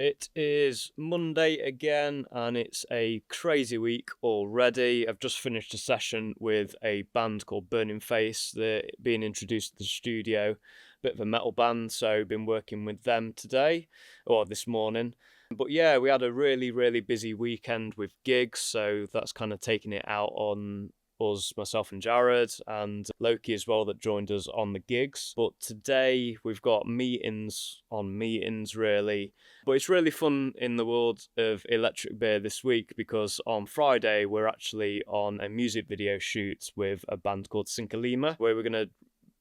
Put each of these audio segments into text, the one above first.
It is Monday again, and it's a crazy week already. I've just finished a session with a band called Burning Face. They're being introduced to the studio, bit of a metal band, so been working with them today, or this morning. But yeah, we had a really busy weekend with gigs, so that's kind of taking it out on us, myself and Jared, and Loki as well, that joined us on the gigs. But today we've got meetings on meetings, really. But it's really fun in the world of electric beer this week, because on Friday we're actually on a music video shoot with a band called Sinkalima, where we're going to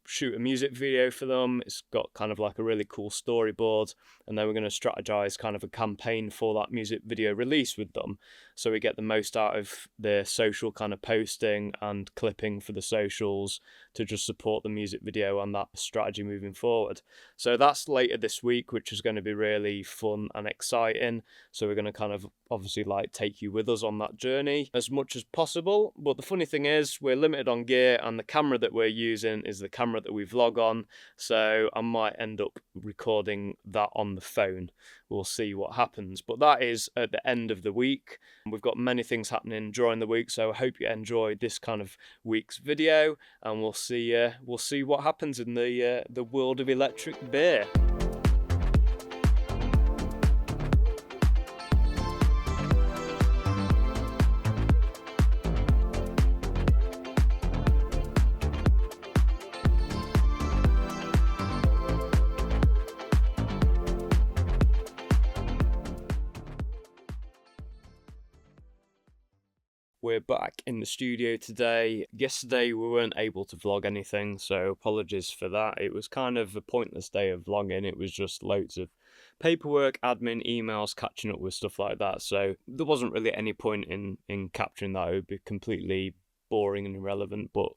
shoot a music video for them. It's got kind of like a really cool storyboard, and then we're going to strategize kind of a campaign for that music video release with them, so we get the most out of the social kind of posting and clipping for the socials to just support the music video and that strategy moving forward. So that's later this week, which is going to be really fun and exciting. So we're going to kind of obviously like take you with us on that journey as much as possible. But the funny thing is, we're limited on gear, and the camera that we're using is the camera that we vlog on, so I might end up recording that on the phone. We'll see what happens, but that is at the end of the week. We've got many things happening during the week, so I hope you enjoyed this kind of week's video, and we'll see what happens in the world of electric beer. We're back in the studio today. Yesterday we weren't able to vlog anything, so apologies for that. It was kind of a pointless day of vlogging. It was just loads of paperwork, admin, emails, catching up with stuff like that. So there wasn't really any point in capturing that. It would be completely boring and irrelevant. But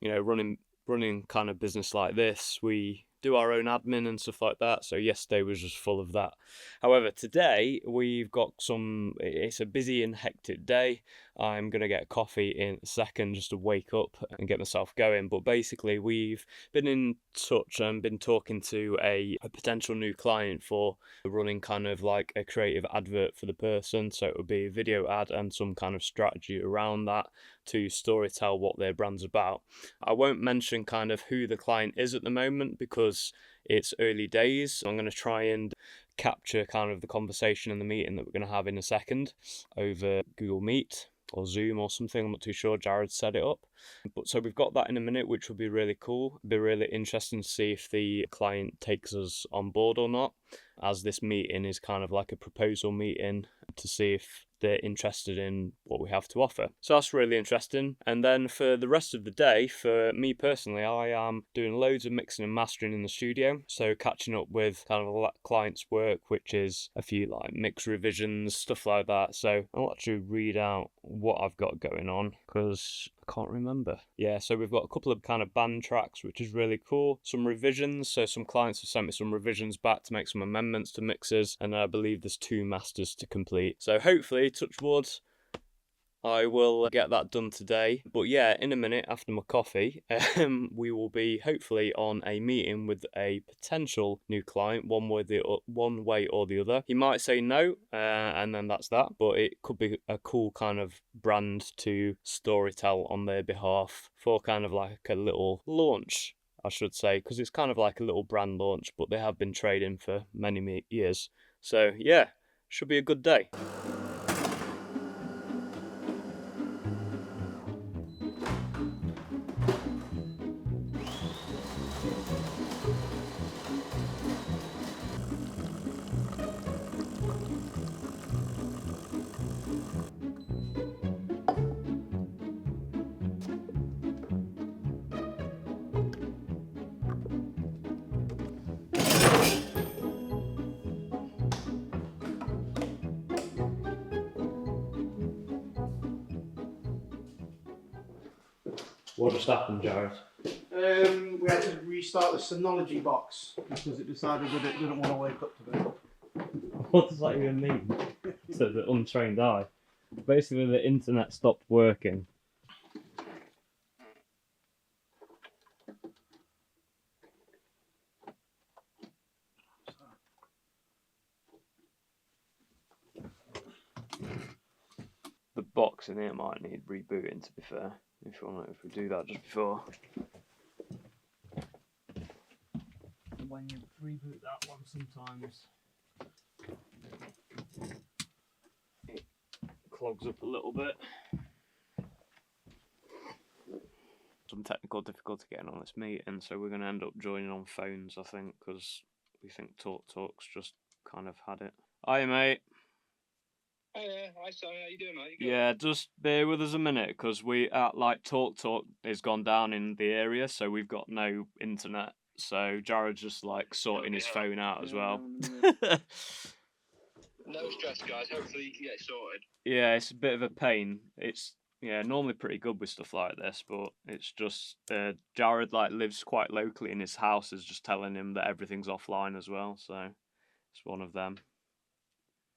you know, running kind of business like this, we do our own admin and stuff like that, so yesterday was just full of that. However, today we've got it's a busy and hectic day. I'm going to get a coffee in a second just to wake up and get myself going, but basically we've been in touch and been talking to a potential new client for running kind of like a creative advert for the person. So it would be a video ad and some kind of strategy around that to storytell what their brand's about. I won't mention kind of who the client is at the moment because it's early days. I'm going to try and capture kind of the conversation and the meeting that we're going to have in a second over Google Meet or Zoom or something. I'm not too sure. Jared set it up. But so we've got that in a minute, which will be really cool. It'll be really interesting to see if the client takes us on board or not, as this meeting is kind of like a proposal meeting to see if they're interested in what we have to offer. So that's really interesting. And then for the rest of the day, for me personally, I am doing loads of mixing and mastering in the studio. So catching up with kind of a client's work, which is a few like mix revisions, stuff like that. So I'll actually read out what I've got going on because I can't remember. Yeah, so we've got a couple of kind of band tracks, which is really cool. Some revisions, so some clients have sent me some revisions back to make some amendments to mixes, and I believe there's 2 masters to complete. So hopefully, touch wood, I will get that done today. But yeah, in a minute after my coffee, we will be hopefully on a meeting with a potential new client, one way or the other. He might say no, and then that's that. But it could be a cool kind of brand to storytell on their behalf for kind of like a little launch, I should say, because it's kind of like a little brand launch, but they have been trading for many years. So yeah, should be a good day. What just happened, Jared? We had to restart the Synology box because it decided that it didn't want to wake up to it. What does that even mean to the untrained eye? Basically, the internet stopped working. box in here might need rebooting, to be fair. If we do that just before. When you reboot that one, sometimes it clogs up a little bit. Some technical difficulty getting on this meeting, so we're going to end up joining on phones, I think, because we think TalkTalk's just kind of had it. Hiya, mate. Hey, hi, Sam. How you doing, mate? You good? Yeah, just bear with us a minute, because we like TalkTalk has gone down in the area, so we've got no internet. So Jared's just like sorting his phone out as well. No stress, guys. Hopefully you can get it sorted. Yeah, it's a bit of a pain. It's normally pretty good with stuff like this, but it's just Jared like lives quite locally, and his house is just telling him that everything's offline as well. So it's one of them.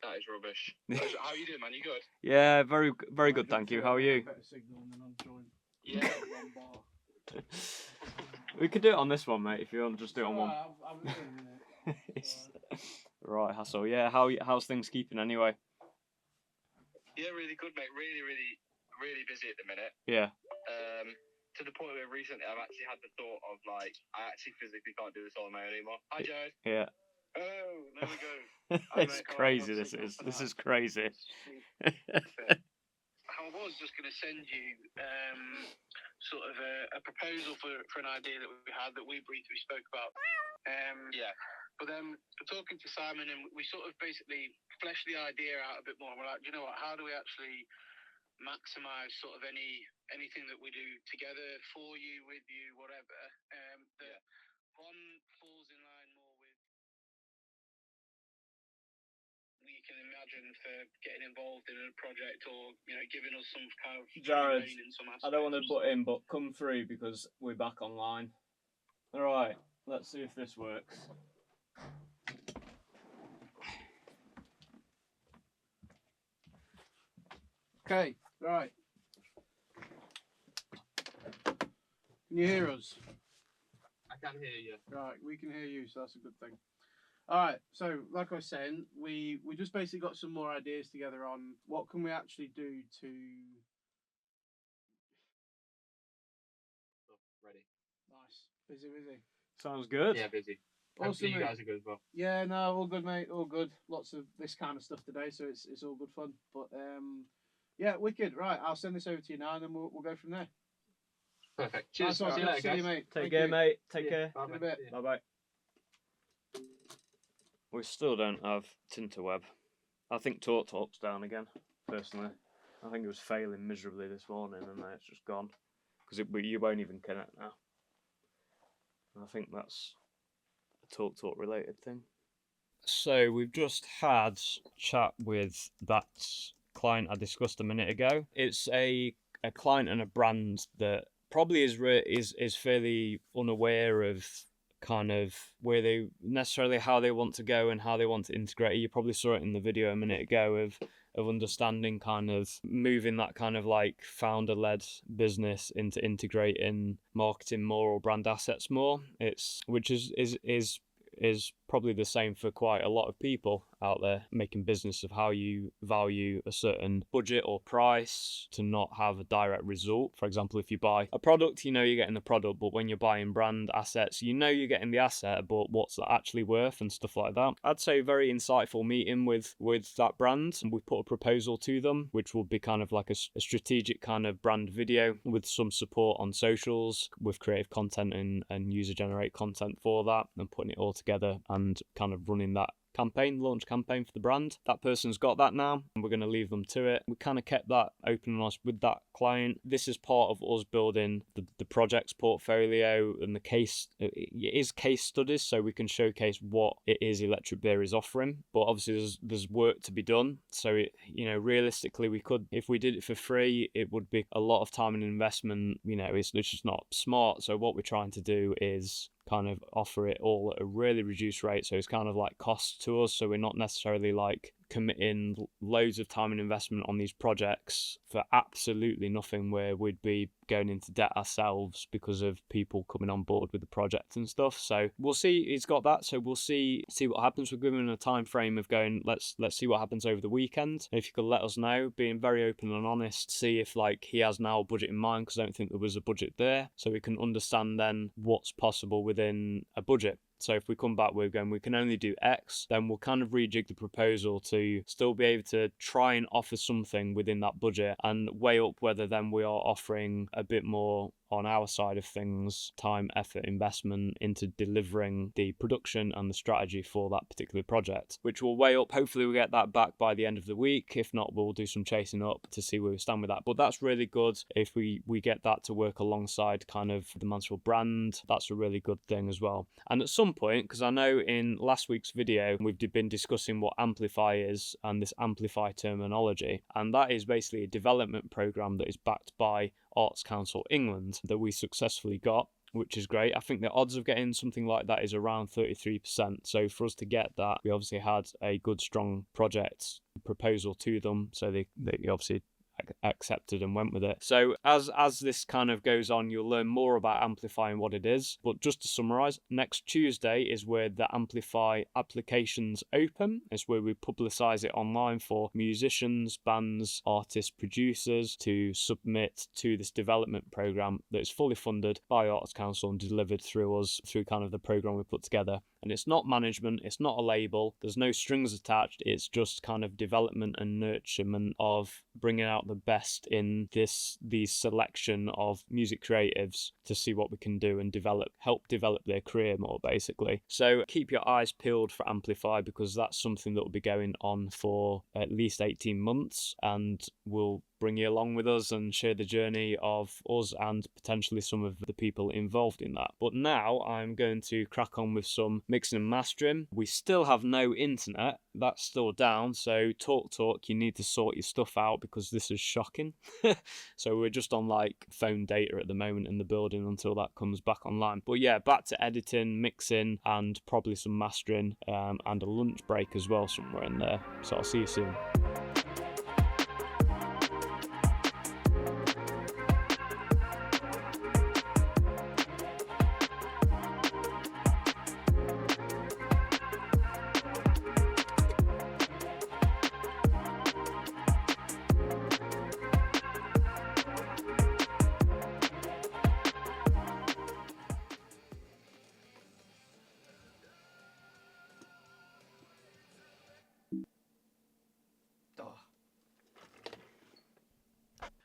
That is rubbish. How are you doing, man? You good? Yeah, very good, thank you. How are you? Better signal than on joint. Yeah. One bar. We could do it on this one, mate. If you want, just do it on one. I'm doing it. Right, Hassel. Yeah, how's things keeping anyway? Yeah, really good, mate. Really busy at the minute. Yeah. To the point where recently I've actually had the thought of like I actually physically can't do this all on my own anymore. Hi, Jared. Yeah. Oh, there we go. It's crazy. This is crazy. I was just going to send you sort of a proposal for an idea that we had that we briefly spoke about. Yeah. But then we're talking to Simon, and we sort of basically fleshed the idea out a bit more. We're like, you know what? How do we actually maximise sort of anything that we do together, for you, with you, whatever? One falls in line more with we can imagine for getting involved in a project, or giving us some kind of Jared, in some aspects. I don't want to butt in, but come through because we're back online. All right, let's see if this works. Okay, right. Can you hear us? I can hear you. Right, we can hear you, so that's a good thing. Alright, so like I was saying, we just basically got some more ideas together on what can we actually do to... Ready. Nice. Busy. Sounds good. Yeah, busy. Awesome, Hopefully you mate. guys are good as well. Yeah, no, all good, mate. All good. Lots of this kind of stuff today, so it's all good fun. But yeah, wicked. Right, I'll send this over to you now, and then we'll go from there. Perfect. Cheers. Nice one. Good to see you, mate. Take care, mate. Take care. In a bit. Bye bye. We still don't have Tinterweb. I think TalkTalk's down again, personally. I think it was failing miserably this morning, and then it's just gone. Because you won't even connect now. And I think that's a TalkTalk related thing. So we've just had a chat with that client I discussed a minute ago. It's a client and a brand that probably is fairly unaware of kind of where they necessarily how they want to go and how they want to integrate. You probably saw it in the video a minute ago of understanding kind of moving that kind of like founder-led business into integrating marketing more or brand assets more. Which is probably the same for quite a lot of people out there, making business of how you value a certain budget or price to not have a direct result. For example, if you buy a product, you're getting the product, but when you're buying brand assets, you're getting the asset, but what's that actually worth and stuff like that. I'd say a very insightful meeting with that brand. We put a proposal to them, which will be kind of like a strategic kind of brand video with some support on socials, with creative content and user-generated content for that, and putting it all together and kind of running that launch campaign for the brand. That person's got that now, and we're going to leave them to it. We kind of kept that open and honest with that client. This is part of us building the project's portfolio, and the case, it is case studies, so we can showcase what it is Electric Beer is offering. But obviously there's work to be done. So realistically, we could, if we did it for free, it would be a lot of time and investment. It's just not smart. So what we're trying to do is kind of offer it all at a really reduced rate, so it's kind of like cost to us, so we're not necessarily like committing loads of time and investment on these projects for absolutely nothing, where we'd be going into debt ourselves because of people coming on board with the project and stuff. So we'll see. He's got that, so we'll see what happens. We're given a time frame of going, let's see what happens over the weekend. If you could let us know, being very open and honest, see if like he has now a budget in mind, because I don't think there was a budget there, so we can understand then what's possible within a budget. So if we come back, we're going, we can only do X, then we'll kind of rejig the proposal to still be able to try and offer something within that budget, and weigh up whether then we are offering a bit more on our side of things, time, effort, investment into delivering the production and the strategy for that particular project, which will weigh up. Hopefully we'll get that back by the end of the week. If not, we'll do some chasing up to see where we stand with that. But that's really good if we get that to work alongside kind of the Mansfield brand. That's a really good thing as well. And at some point, because I know in last week's video we've been discussing what Amplify is and this Amplify terminology, and that is basically a development program that is backed by Arts Council England that we successfully got, which is great. I think the odds of getting something like that is around 33%. So for us to get that, we obviously had a good, strong project proposal to them. So they obviously accepted and went with it. So as this kind of goes on, you'll learn more about Amplify and what it is. But just to summarize, next Tuesday is where the Amplify applications open. It's where we publicize it online for musicians, bands, artists, producers to submit to this development program that is fully funded by Arts Council and delivered through us, through kind of the program we put together. And it's not management, it's not a label, there's no strings attached, it's just kind of development and nurturement of bringing out the best in these selection of music creatives to see what we can do and help develop their career more, basically. So keep your eyes peeled for Amplify, because that's something that will be going on for at least 18 months, and we'll bring you along with us and share the journey of us and potentially some of the people involved in that. But now I'm going to crack on with some mixing and mastering. We still have no internet, that's still down, so talk, you need to sort your stuff out, because this is shocking. So we're just on like phone data at the moment in the building until that comes back online. But yeah, back to editing, mixing, and probably some mastering, and a lunch break as well somewhere in there. So I'll see you soon.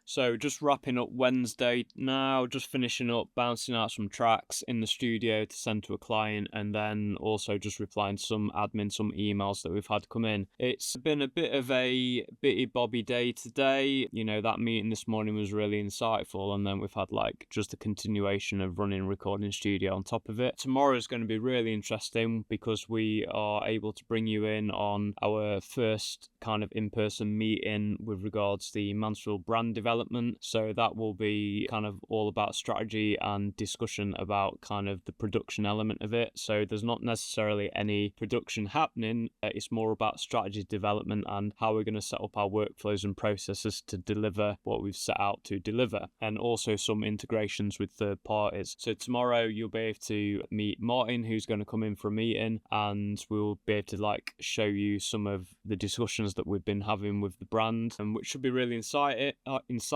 So just wrapping up Wednesday now, just finishing up, bouncing out some tracks in the studio to send to a client, and then also just replying to some admin, some emails that we've had come in. It's been a bit of a bitty bobby day today. You know, that meeting this morning was really insightful, and then we've had like just a continuation of running recording studio on top of it. Tomorrow is going to be really interesting because we are able to bring you in on our first kind of in-person meeting with regards to the Mansfield brand development. So that will be kind of all about strategy and discussion about kind of the production element of it. So there's not necessarily any production happening. It's more about strategy development and how we're going to set up our workflows and processes to deliver what we've set out to deliver, and also some integrations with third parties. So tomorrow you'll be able to meet Martin, who's going to come in for a meeting, and we'll be able to like show you some of the discussions that we've been having with the brand, and which should be really insightful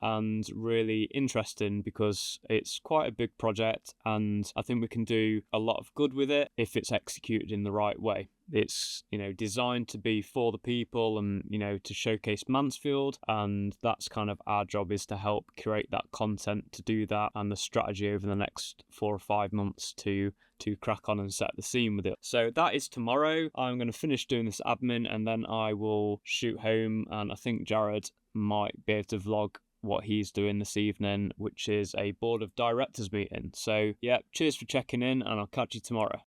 and really interesting, because it's quite a big project and I think we can do a lot of good with it if it's executed in the right way. It's, you know, designed to be for the people and, you know, to showcase Mansfield, and that's kind of our job, is to help curate that content to do that, and the strategy over the next 4 or 5 months to crack on and set the scene with it. So that is tomorrow. I'm going to finish doing this admin and then I will shoot home, and I think Jared might be able to vlog what he's doing this evening, which is a board of directors meeting. So yeah, cheers for checking in, and I'll catch you tomorrow.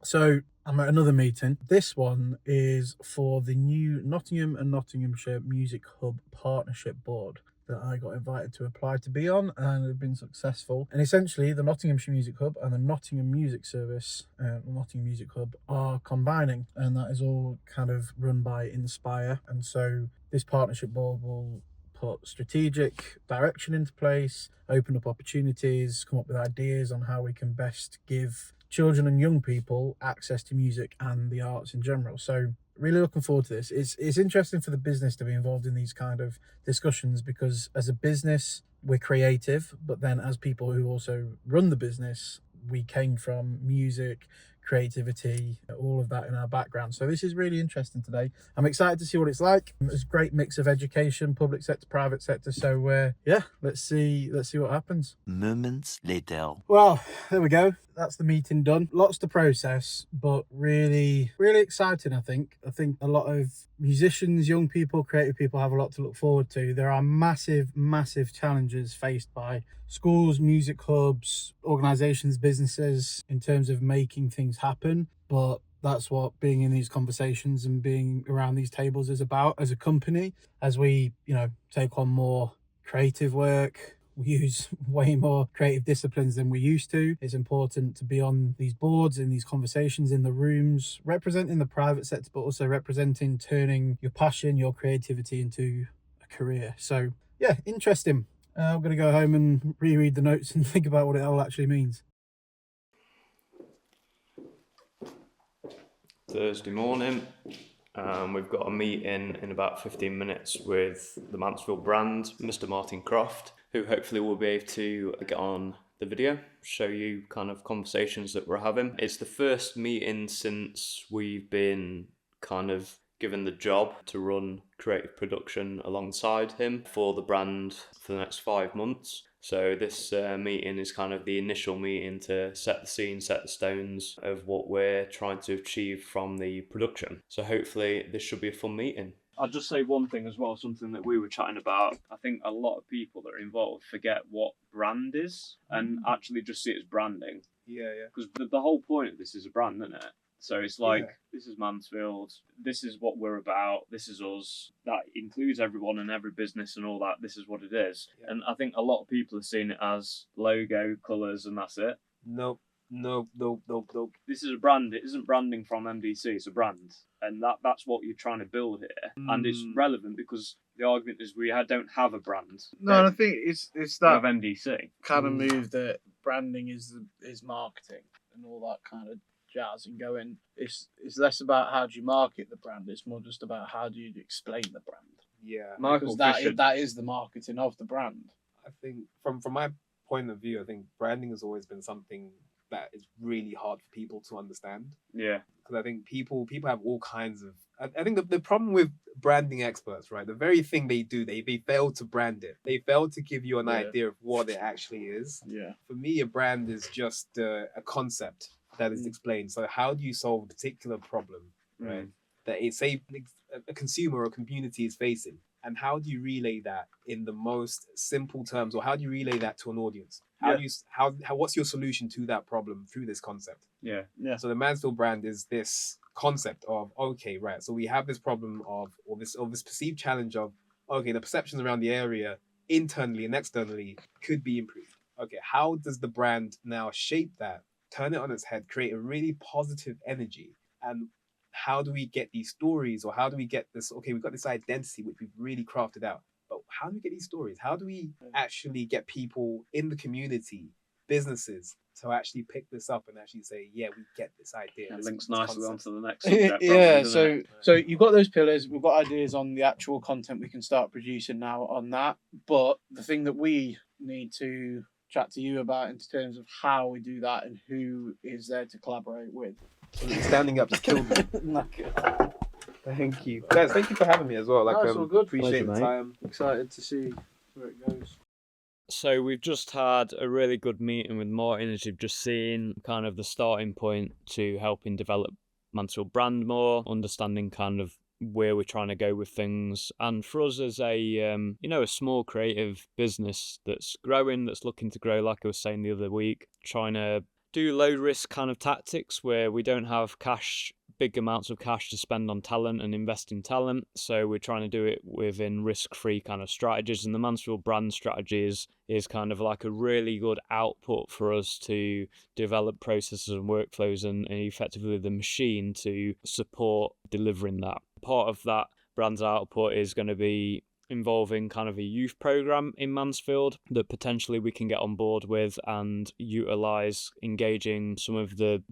So I'm at another meeting. This one is for the new Nottingham and Nottinghamshire Music Hub Partnership Board. that I got invited to apply to be on, and have been successful. And essentially, the Nottinghamshire Music Hub and the Nottingham Music Service, Nottingham Music Hub, are combining, and that is all kind of run by Inspire. And so this partnership board will put strategic direction into place, open up opportunities, come up with ideas on how we can best give children and young people access to music and the arts in general. So really looking forward to this. It's interesting for the business to be involved in these kind of discussions, because as a business we're creative, but then as people who also run the business, we came from music, creativity, all of that in our background. So this is really interesting today. I'm excited to see what it's like. It's a great mix of education, public sector, private sector. So yeah, let's see what happens. Moments later. Well, there we go. That's the meeting done. Lots to process, but really exciting, I think. I think a lot of musicians, young people, creative people have a lot to look forward to. There are massive challenges faced by schools, music hubs, organisations, businesses in terms of making things happen. But that's what being in these conversations and being around these tables is about as a company. As we, take on more creative work, we use way more creative disciplines than we used to. It's important to be on these boards, in these conversations, in the rooms, representing the private sector, but also representing turning your passion, your creativity into a career. So yeah, interesting. I'm going to go home and reread the notes and think about what it all actually means. Thursday morning. We've got a meeting in about 15 minutes with the Mansfield brand, Mr. Martin Croft, who hopefully will be able to get on the video, show you kind of conversations that we're having. It's the first meeting since we've been kind of given the job to run creative production alongside him for the brand for the next 5 months. So this meeting is kind of the initial meeting to set the scene, set the stones of what we're trying to achieve from the production. So hopefully this should be a fun meeting. I'll just say one thing as well, something that we were chatting about. I think a lot of people that are involved forget what brand is and actually just see it as branding. Yeah. Because the whole point of this is a brand, isn't it? So it's like, This is Mansfield, this is what we're about, this is us. That includes everyone and every business and all that. This is what it is. Yeah. And I think a lot of people are seeing it as logo, colours, and that's it. Nope. This is a brand. It isn't branding from MDC, it's a brand. And that's what you're trying to build here. And it's relevant because the argument is we don't have a brand. No, and I think it's that of MDC. kind of move that branding is marketing and all that kind of jazz, and going, it's less about how do you market the brand, it's more just about how do you explain the brand. Yeah, because that is the marketing of the brand. I think from my point of view, I think branding has always been something that is really hard for people to understand. Yeah, because I think people have all kinds of. I think the problem with branding experts, right? The very thing they do, they fail to brand it. They fail to give you an idea of what it actually is. Yeah. For me, a brand is just a concept that is explained. So how do you solve a particular problem, right? That it's a consumer or community is facing, and how do you relay that in the most simple terms, or how do you relay that to an audience? What's your solution to that problem through this concept? Yeah. So the Mansfield brand is this concept of, okay, right, so we have this problem of this perceived challenge of, okay, the perceptions around the area internally and externally could be improved. Okay, how does the brand now shape that, turn it on its head, create a really positive energy? And how do we get these stories, or how do we get this, okay, we've got this identity which we've really crafted out, but how do we get these stories? How do we actually get people in the community, businesses, to actually pick this up and actually say, yeah, we get this idea. It this links nicely onto the next subject. Probably, so you've got those pillars, we've got ideas on the actual content we can start producing now on that, but the thing that we need to chat to you about in terms of how we do that and who is there to collaborate with. Standing up just killed me. Thank you, guys. Thank you for having me as well. It's all good. Appreciate the time. Excited to see where it goes. So we've just had a really good meeting with Martin, as you've just seen, kind of the starting point to helping develop Mansfield brand more, understanding kind of where we're trying to go with things. And for us as a a small creative business that's growing, that's looking to grow, like I was saying the other week, trying to do low risk kind of tactics where we don't have cash big amounts of cash to spend on talent and invest in talent, so we're trying to do it within risk-free kind of strategies, and the Mansfield brand strategy is kind of like a really good output for us to develop processes and workflows and effectively the machine to support delivering that. Part of that brand's output is going to be involving kind of a youth program in Mansfield that potentially we can get on board with and utilize, engaging some of the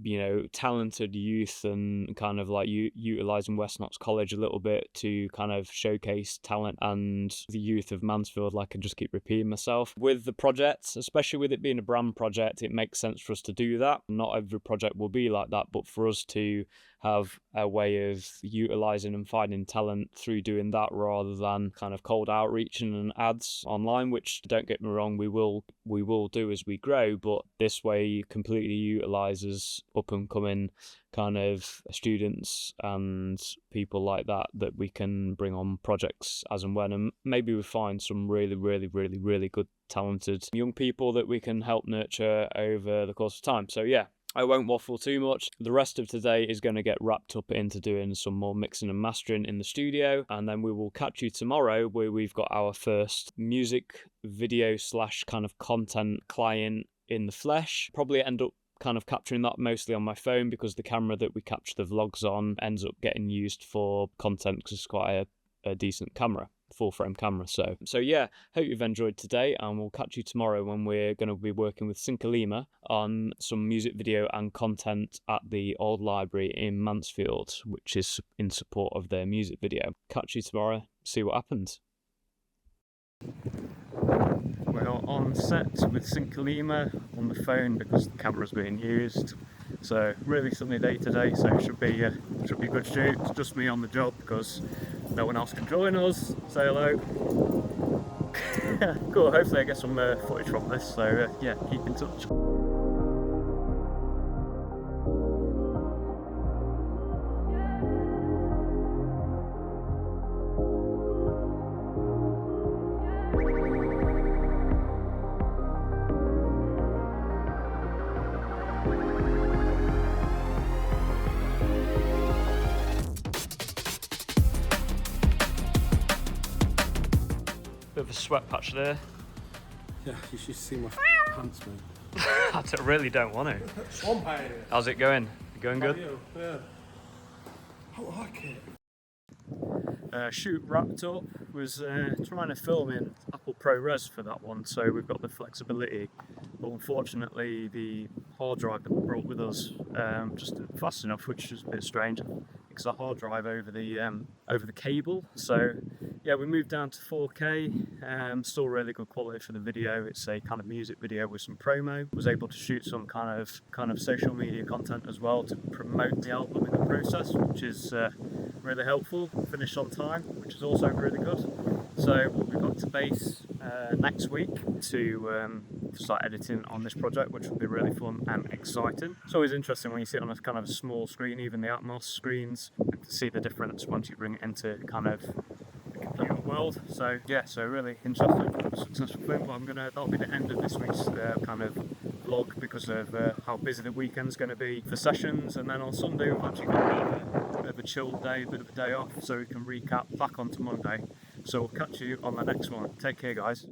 talented youth and kind of like utilizing West Knox College a little bit to kind of showcase talent and the youth of Mansfield. Like I just keep repeating myself with the project, especially with it being a brand project, it makes sense for us to do that. Not every project will be like that, but for us to have a way of utilizing and finding talent through doing that rather than kind of cold outreach and ads online, which, don't get me wrong, we will do as we grow, but this way completely utilizes up and coming kind of students and people like that we can bring on projects as and when, and maybe we find some really good talented young people that we can help nurture over the course of time. So yeah, I won't waffle too much. The rest of today is going to get wrapped up into doing some more mixing and mastering in the studio, and then we will catch you tomorrow where we've got our first music video / kind of content client in the flesh. Probably end up kind of capturing that mostly on my phone because the camera that we capture the vlogs on ends up getting used for content because it's quite a decent camera, full frame camera. So yeah, hope you've enjoyed today, and we'll catch you tomorrow when we're going to be working with Sinkalima on some music video and content at the old library in Mansfield, which is in support of their music video. Catch you tomorrow, see what happens. We're on set with Sinkalima on the phone because the camera's being used. So really sunny day today, so it should be a good shoot. It's just me on the job because no one else can join us. Say hello. Cool, hopefully I get some footage from this, so yeah, keep in touch. Bit of a sweat patch there. Yeah, you should see my pants, mate. I really don't want to. Swamp. How's it going? Going good? Yeah. I like it. Shoot wrapped up. Was trying to film in Apple ProRes for that one, so we've got the flexibility, but unfortunately the hard drive that we brought with us just isn't fast enough, which is a bit strange because the hard drive over the cable. So yeah, we moved down to 4K. Still really good quality for the video. It's a kind of music video with some promo. Was able to shoot some kind of social media content as well to promote the album in the process, which is really helpful. Finished on time, which is also really good. So we'll be back to base next week to start editing on this project, which will be really fun and exciting. It's always interesting when you sit on a kind of a small screen, even the Atmos screens, and to see the difference once you bring it into kind of the computer world. So yeah, so really interesting, successful film. But that'll be the end of this week's kind of vlog because of how busy the weekend's going to be for sessions, and then on Sunday we've actually got a bit of a chilled day, a bit of a day off, so we can recap back onto Monday. So we'll catch you on the next one. Take care, guys.